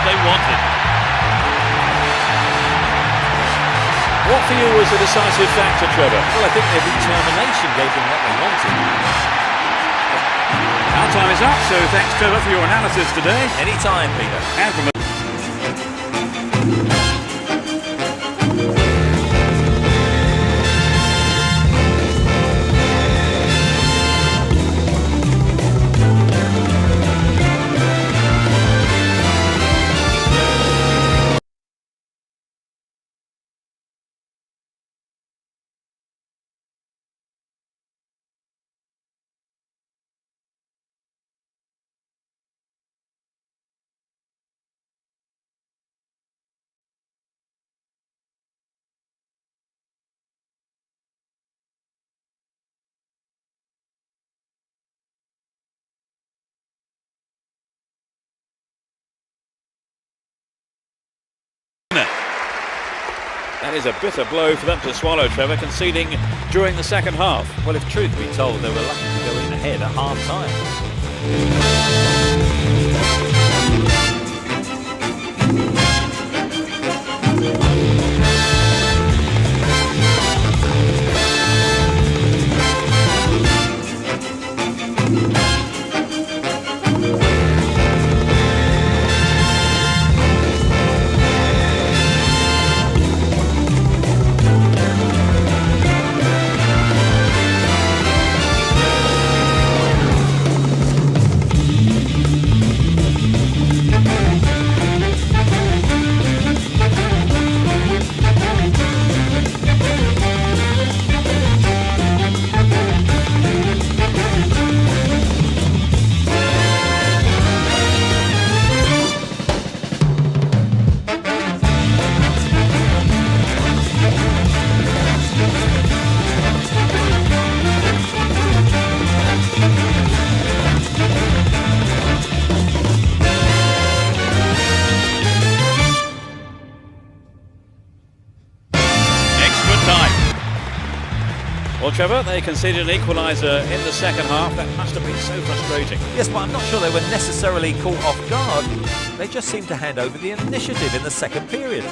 they wanted. What for you was a decisive factor, Trevor? Well, I think their determination gave them what they wanted. Our time is up, so thanks, Trevor, for your analysis today. Anytime, Peter. And from that is a bitter blow for them to swallow, Trevor, conceding during the second half. Well, if truth be told, they were lucky to go in ahead at half-time. Well, Trevor, they conceded an equaliser in the second half. That must have been so frustrating. Yes, but I'm not sure they were necessarily caught off guard. They just seemed to hand over the initiative in the second period.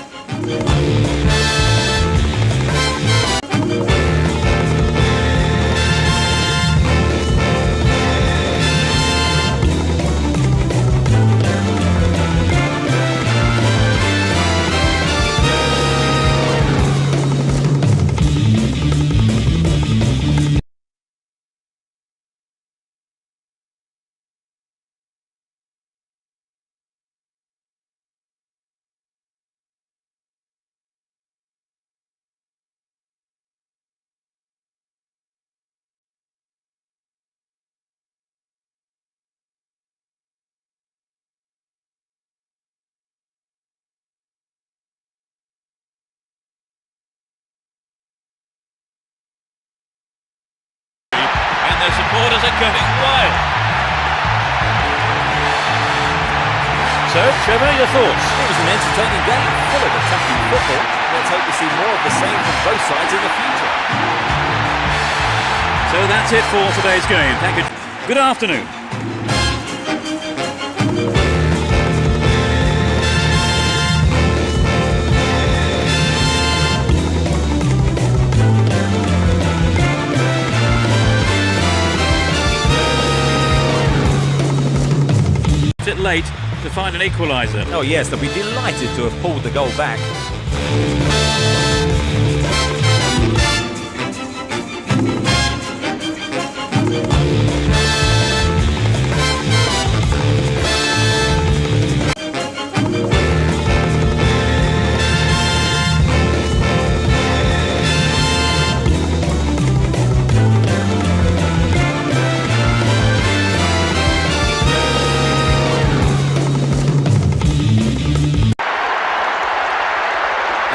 Their supporters are going wild. So, Trevor, your thoughts? It was an entertaining game, full of attacking football. Let's hope to see more of the same from both sides in the future. So that's it for today's game. Thank you. Good afternoon. It late to find an equaliser. Oh yes, they'll be delighted to have pulled the goal back.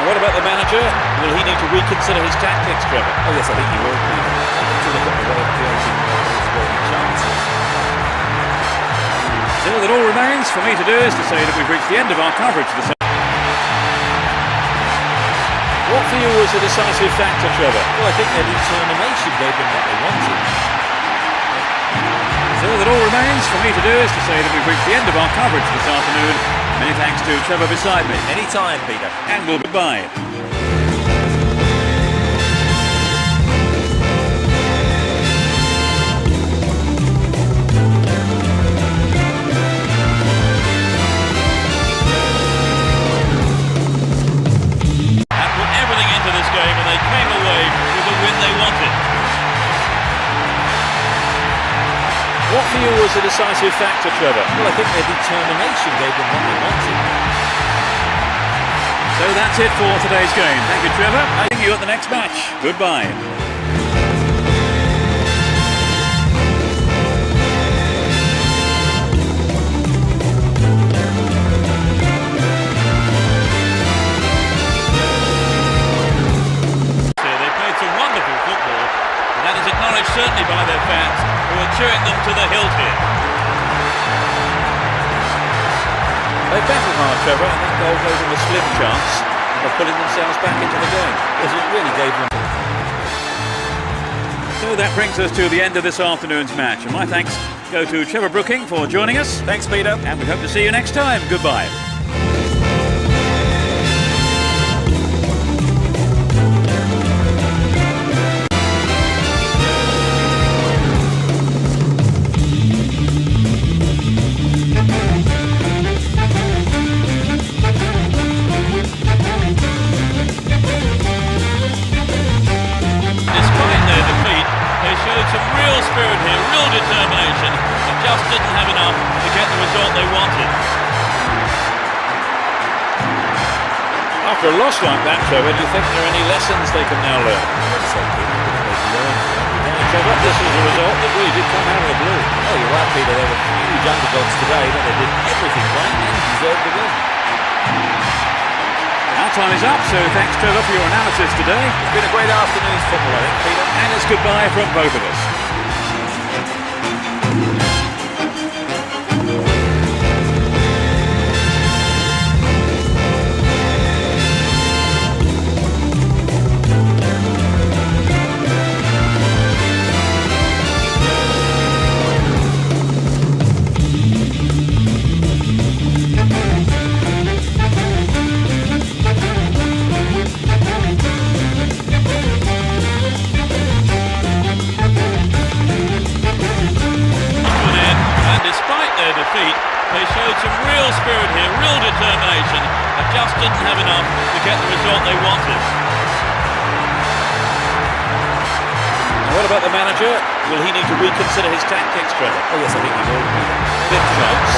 What about the manager? Will he need to reconsider his tactics, Trevor? Oh yes, I think he will. To look at the way of creating scoring chances. So all that all remains for me to do is to say that we've reached the end of our coverage this afternoon. What for you was a decisive factor, Trevor? Well, I think their determination gave them what they wanted. So all that all remains for me to do is to say that we've reached the end of our coverage this afternoon. Many thanks to Trevor beside me. Anytime, Peter. And we'll goodbye. Game and they came away with the win they wanted. What for you was the decisive factor, Trevor? Well, I think their determination gave them what they wanted. So that's it for today's game. Thank you, Trevor. I'll see you at the next match. Goodbye. Acknowledged certainly by their fans who are cheering them to the hilt here. They battled hard, Trevor, and that goal gave them a slim chance of putting themselves back into the game. Yes, it really gave them. So that brings us to the end of this afternoon's match, and my thanks go to Trevor Brooking for joining us. Thanks, Peter. And we hope to see you next time. Goodbye. Spirit here, real determination, and just didn't have enough to get the result they wanted. After a loss like that, Trevor, do you think there are any lessons they can now learn? Trevor, this was a result that really did come out of the blue. Oh, you're right, Peter. They were huge underdogs today, but they did everything right and deserved the win. Our time is up, so thanks, Trevor, for your analysis today. It's been a great afternoon's football, I think, Peter. And it's goodbye from both of us. They showed some real spirit here, real determination, and just didn't have enough to get the result they wanted. Now what about the manager? Will he need to reconsider his tactics, Trevor? Oh yes, I think he will. Big chance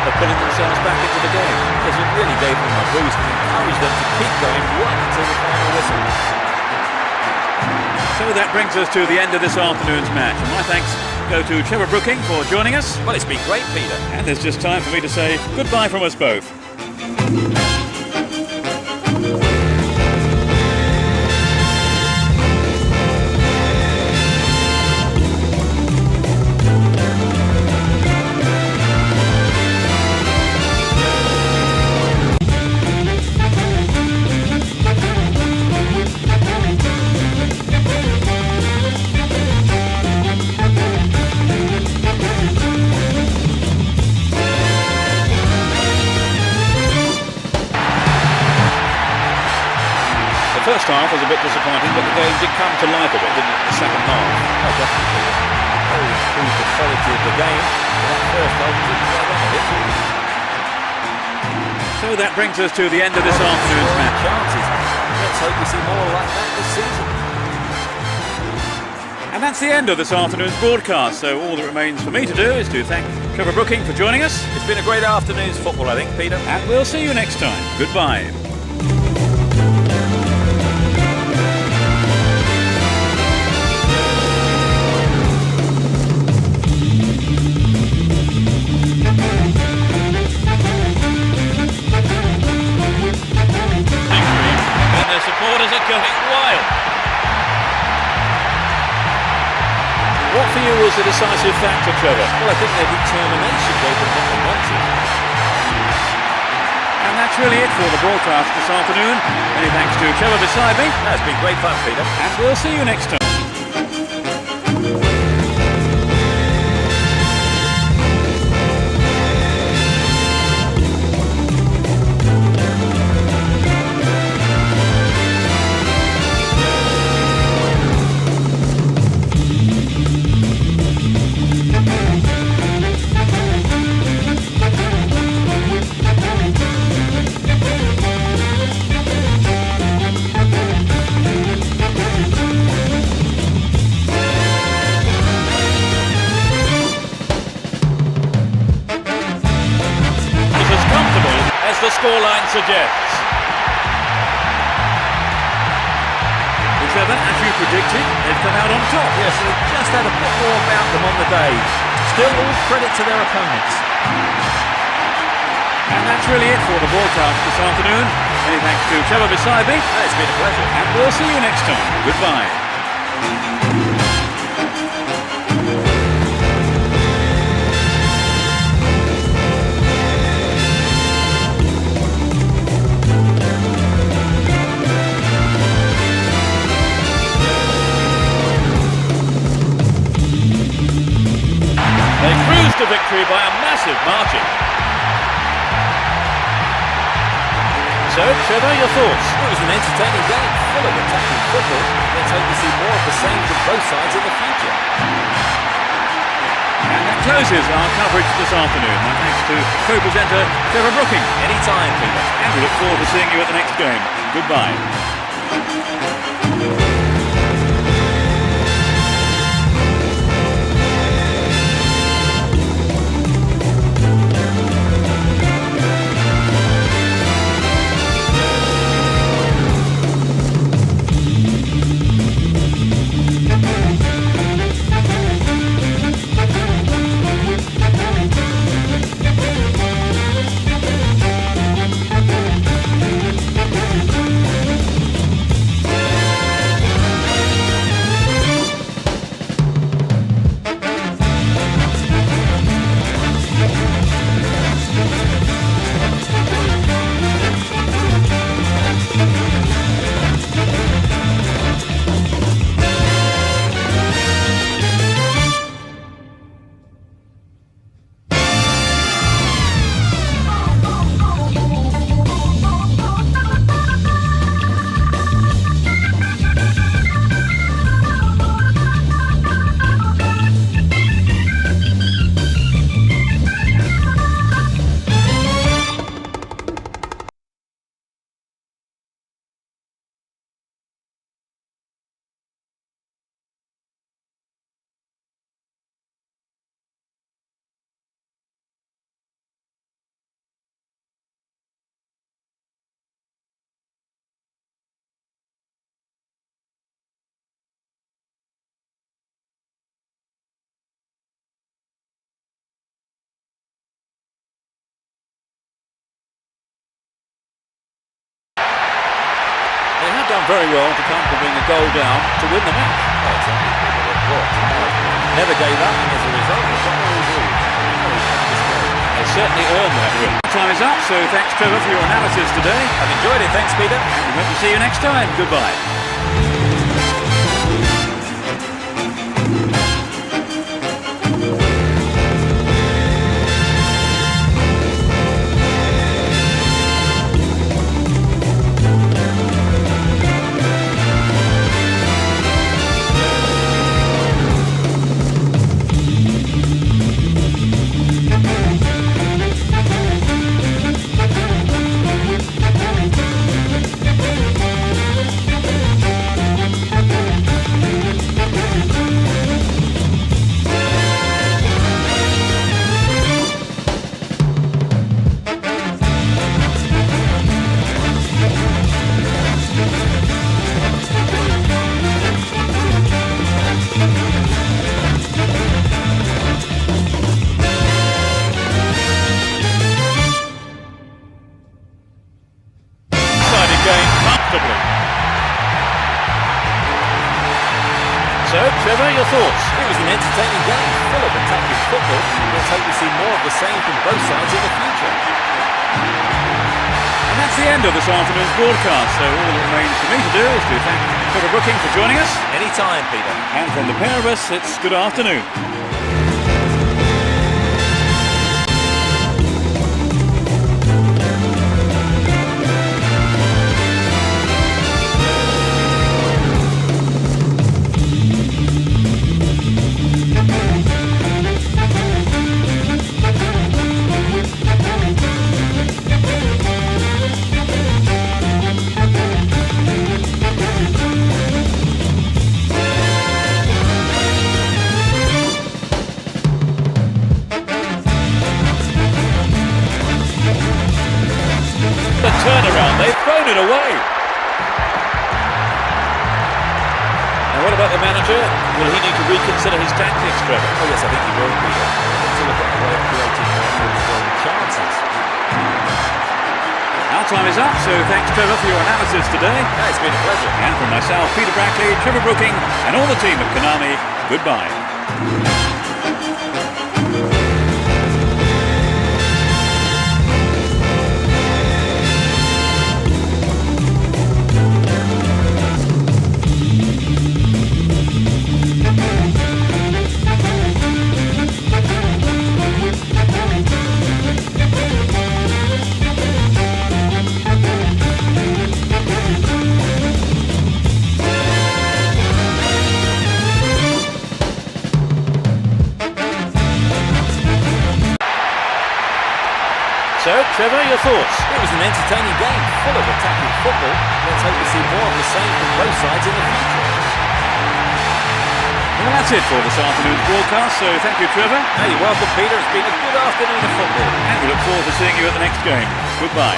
of putting themselves back into the game. Yes, it really gave them a boost and encouraged them to keep going right until the final whistle. So that brings us to the end of this afternoon's match, and my thanks go to Trevor Brooking for joining us. Well, it's been great, Peter. And it's just time for me to say goodbye from us both. The first half was a bit disappointing, but the game did come to life a bit, didn't it, in the second half? Oh, definitely. Oh, improved the quality of the game. But that first half was quite on a bit. So that brings us to the end of this afternoon's match. Chances. Let's hope we see more like that this season. And that's the end of this afternoon's broadcast, so all that remains for me to do is to thank Trevor Brooking for joining us. It's been a great afternoon's football, I think, Peter. And we'll see you next time. Goodbye. Supporters are going wild. What for you was the decisive factor, Trevor? Well, I think their determination gave them what they wanted. And that's really it for the broadcast this afternoon. Many thanks to Trevor beside me. That's been great fun, Peter. And we'll see you next time. the scoreline suggests. Trevor, as you predicted, they've come out on top. Yes, they just had a bit more about them on the day. Still all credit to their opponents. And that's really it for the broadcast this afternoon. Many thanks to Trevor beside me. It's been a pleasure. And we'll see you next time. Goodbye. They cruised to victory by a massive margin. So, Trevor, your thoughts? It was an entertaining game, full of attacking football. Let's hope to see more of the same from both sides in the future. And that closes our coverage this afternoon. My thanks to co-presenter Trevor Brooking. Anytime, Peter. And we look forward to seeing you at the next game. Goodbye. They have done very well to come from being a goal down to win the match. Oh, exactly, Peter. It worked. Never gave up, and as a result, they've got all the They certainly earned that win. Time is up, so thanks Trevor for your analysis today. I've enjoyed it. Thanks, Peter. And we hope to see you next time. Goodbye. comfortably. So, Trevor, your thoughts? It was an entertaining game, full of attacking football. Let's hope we see more of the same from both sides in the future. And that's the end of this afternoon's broadcast, so all that remains for me to do is to thank Trevor Brooking for joining us. Anytime, Peter. And from the pair of us, it's good afternoon. turnaround. They've thrown it away. Now, what about the manager? Will he need to reconsider his tactics, Trevor? Oh yes, I think he will be. To look at the way of creating more chances. Our time is up, so thanks, Trevor, for your analysis today. Yeah, it's been a pleasure. And from myself, Peter Brackley, Trevor Brooking, and all the team at Konami, goodbye. So, Trevor, your thoughts? It was an entertaining game, full of attacking football. Let's hope we see more of the same from both sides in the future. Well, that's it for this afternoon's broadcast, so thank you, Trevor. Hey, you're welcome, Peter. It's been a good afternoon of football. And we look forward to seeing you at the next game. Goodbye.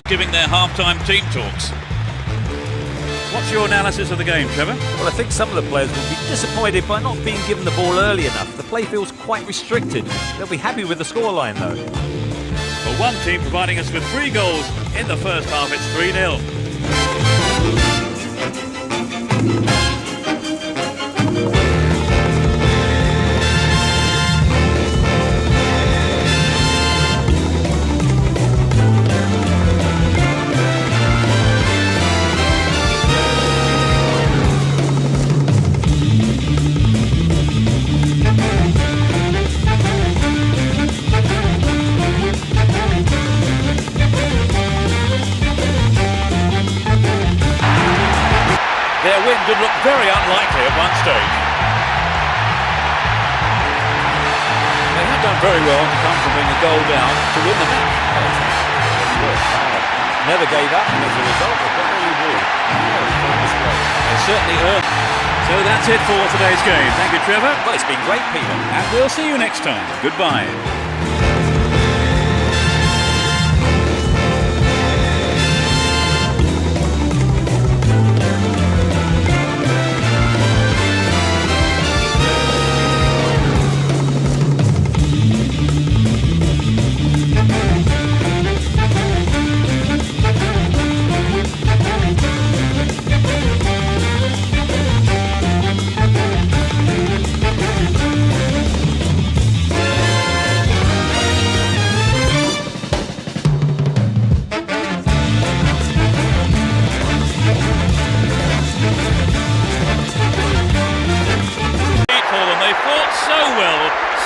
Giving their half-time team talks. What's your analysis of the game, Trevor? Well, I think some of the players will be disappointed by not being given the ball early enough. The play feels quite restricted. They'll be happy with the scoreline, though. For one team providing us with 3 goals in the first half, it's 3-0. Their win did look very unlikely at one stage. They have done very well to come from being a goal down to win the match. Never gave up, and as a result, they've got their reward. They certainly earned. So that's it for today's game. Thank you, Trevor. Well, it's been great, Peter. And we'll see you next time. Goodbye.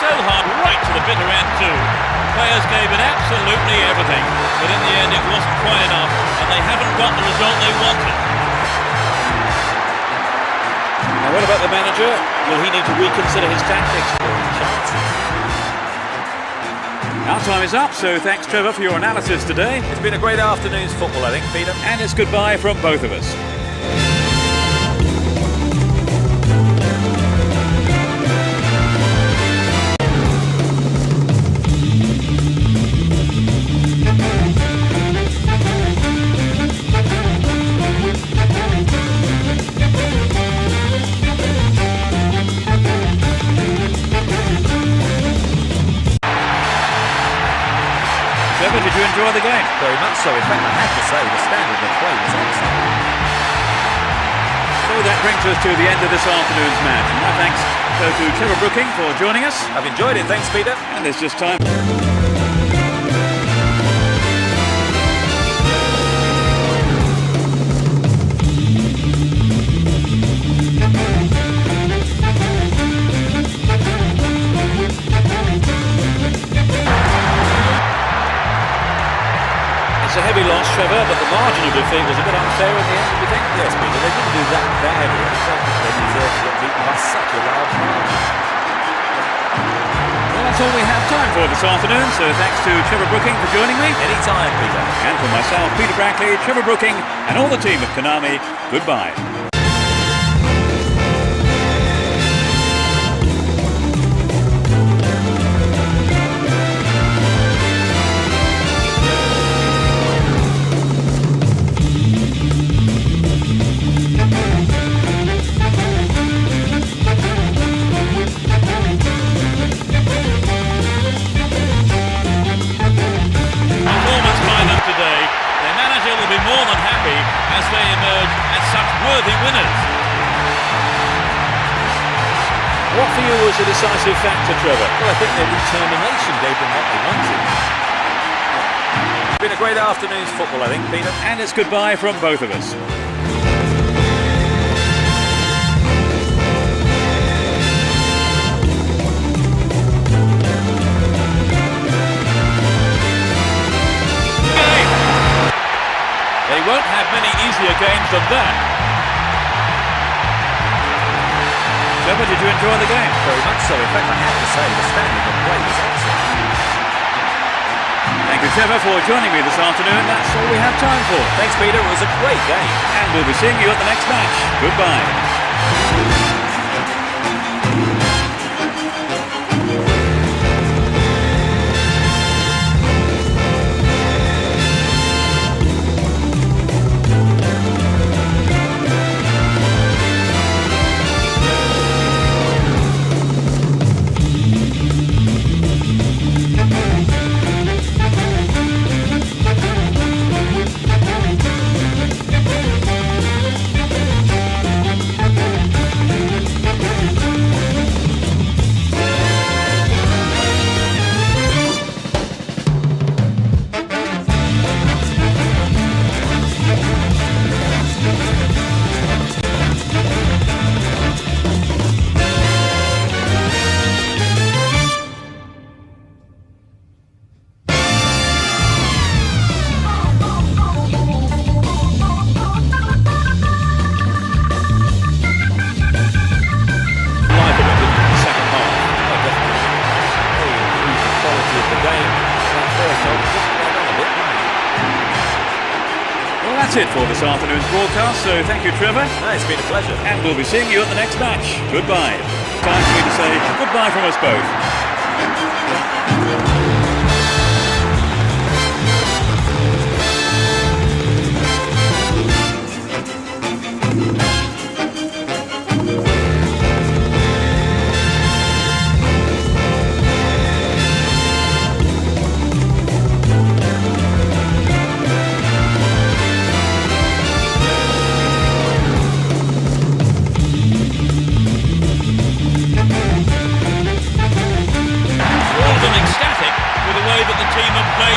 So hard right to the bitter end too. Players gave it absolutely everything, but in the end it wasn't quite enough, and they haven't got the result they wanted. Now, what about the manager? Will he need to reconsider his tactics? Our time is up, so thanks, Trevor, for your analysis today. It's been a great afternoon's football, I think, Peter. And it's goodbye from both of us. Trevor, did you enjoy the game? Very much so. In fact, I have to say, the standard of play was excellent. So that brings us to the end of this afternoon's match. And my thanks go to Trevor Brooking for joining us. I've enjoyed it. Thanks, Peter. And it's just time. defeat was a bit unfair in the end, do you think? Yes, Peter, they didn't do that badly. I don't think they deserve to get beaten by such a large margin. Well, that's all we have time for this afternoon, so thanks to Trevor Brooking for joining me. Anytime, Peter. And for myself, Peter Brackley, Trevor Brooking, and all the team at Konami, goodbye. More than happy as they emerge as such worthy winners. What for you was a decisive factor, Trevor? Well, I think their determination gave them what they wanted. It's been a great afternoon's football, I think, Peter. And it's goodbye from both of us. They won't have many easier games than that. Trevor, did you enjoy the game? Very much so. In fact, I have to say, the standard of play was excellent. Thank you, Trevor, for joining me this afternoon. That's all we have time for. Thanks, Peter. It was a great game. And we'll be seeing you at the next match. Goodbye. That's it for this afternoon's broadcast, so thank you, Trevor. It's been a pleasure. And we'll be seeing you at the next match. Goodbye. Time for me to say goodbye from us both.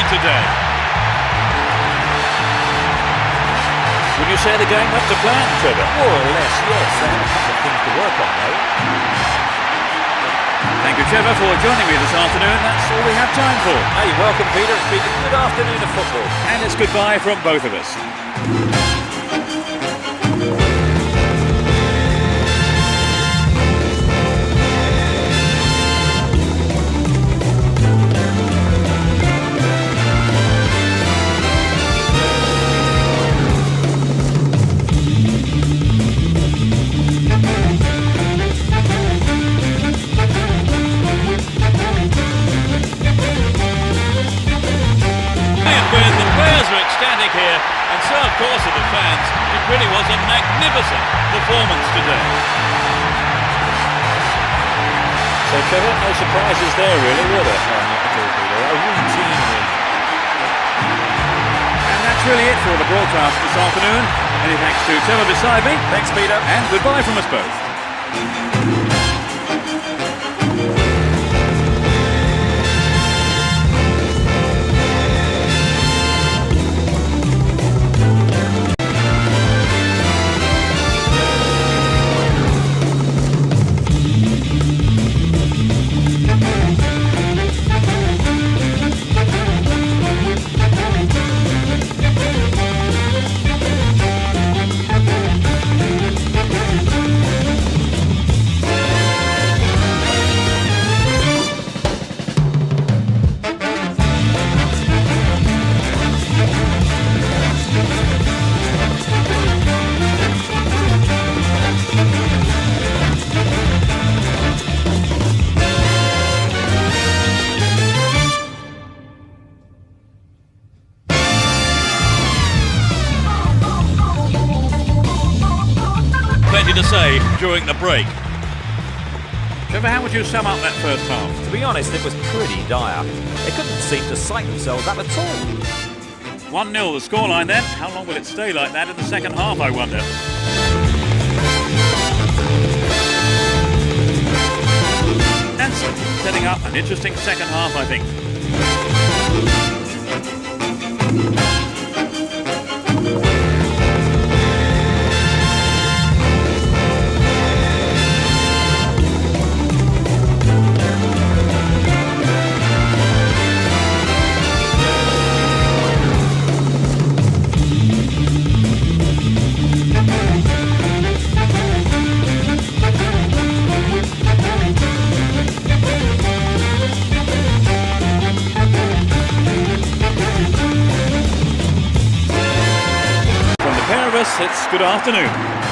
Today. Would you say the game up to plan, Trevor? More or less, yes. They have a couple of things to work on, though. Thank you, Trevor, for joining me this afternoon. That's all we have time for. Hey, you're welcome, Peter. It's been a good afternoon of football. And it's goodbye from both of us. Here, and so of course of the fans, it really was a magnificent performance today. So Trevor, no surprises there really, were there? No, not at all, Peter. A routine win. And that's really it for the broadcast this afternoon. Many thanks to Trevor beside me. Thanks, Peter. And goodbye from us both. say during the break. Trevor, how would you sum up that first half? To be honest, it was pretty dire. They couldn't seem to psych themselves up at all. 1-0 the scoreline then. How long will it stay like that in the second half, I wonder? And setting up an interesting second half, I think. It's good afternoon.